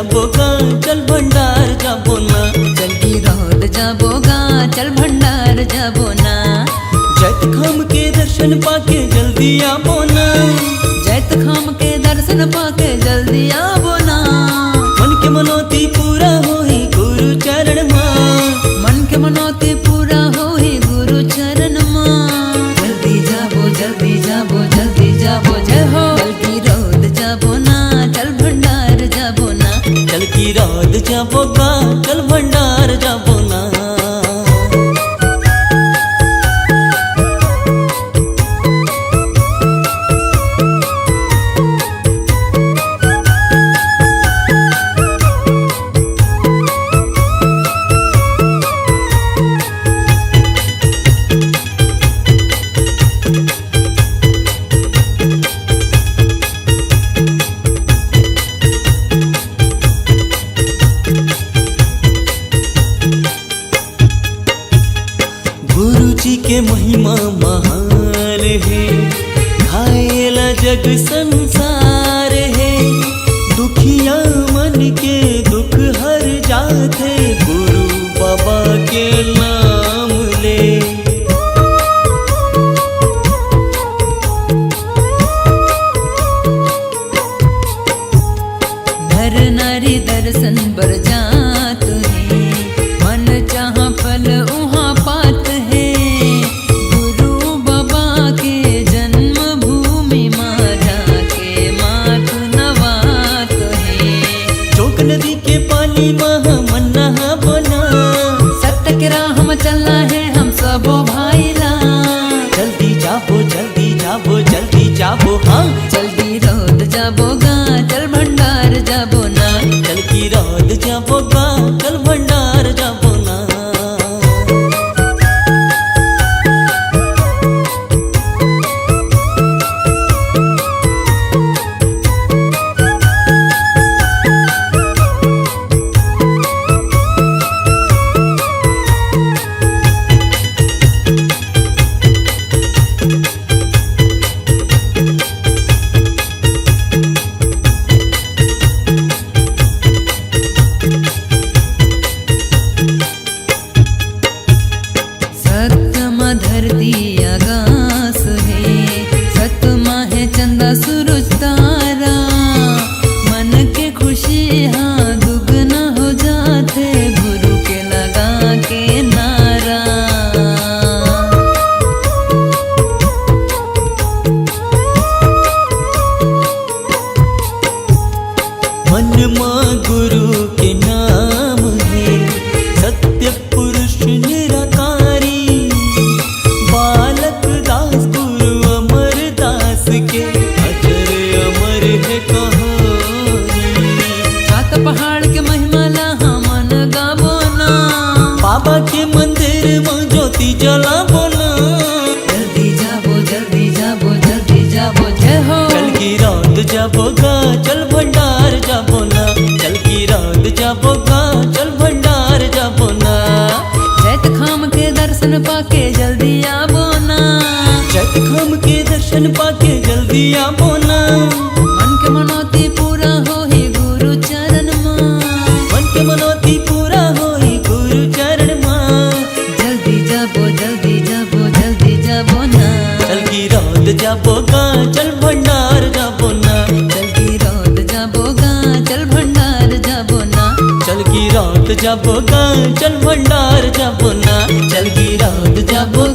जाबो गा चल भंडार जाबो ना। चल गिरौद जाबो गा चल भंडार जाबो ना। जैत खाम के दर्शन पाके जल्दी आबो ना। जैत खाम के दर्शन पाके जल्दी आबो ना। मन के मनोती पूरा होई गुरु चरण मां। मन के मनोती पूरा होई गुरु चरण मां। जल्दी जाबो जल्दी जाबो जल्दी जाबो जय हो। चल गिरौद जाबो ना चल भंडार जाबो ना। चल गिरौद जाबो गा चल भंडार जाबो ना। गुरु जी के महिमा महान है, खाएला जग संसार है। दुखिया मन के दुख हर जाते गुरु बाबा के नाम ले। नर नारी दर्शन बर जात है, मन चाह फल उहाँ पात है। गुरु बाबा के जन्म भूमि माँ जाके मात नवात है। चौक नदी के पानी महा मन नहा बना। सत्य के राह में चलना है हम सबो भाईला। जल्दी जाबो जल्दी जाबो जल्दी जाबो हाँ। चल गिरौद जाबो गा चल भंडार जाबो ना। चल गिरौद जाबो गा चल भंडार जाबो ना। सतमा धरती आकाश है, सतमा है चंदा सूरज तारा। मन के खुशी हाँ दुगना हो जाते गुरु के लगा के नारा। मन माँ गुरु के नाम है, सत्य पुरुष निराकारी। बालक दास गुरु अमर दास के अजर अमर है कहानी। सात पहाड़ के महिमा ला मन गाबो ना। बाबा के मंदिर में ज्योति जलाबो ना। जल्दी जाबो जल्दी जाबो जल्दी जाबो जय हो। चल गिरौद जाबो गा चल भंडार जाबो ना। चल गिरौद जाबो गा चल भंडार जाबो ना। जैत खाम के दर्शन पाके जल्दी आबो ना। जैत खाम के दर्शन पाके जल्दी आबो ना। मन के मनोती पूरा होई गुरु चरण मां। मन के मनोती पूरा होई गुरु चरण मां। जल्दी जाबो जल्दी जाबो जल्दी जाबो ना। चल गिरौद जाबो गा चल भंडार जाबो ना। चल गिरौद जाबो गा चल भंडार जाबो ना। चल गिरौद जाबो गा चल भंडार जाबो ना। चल गिरौद जाबो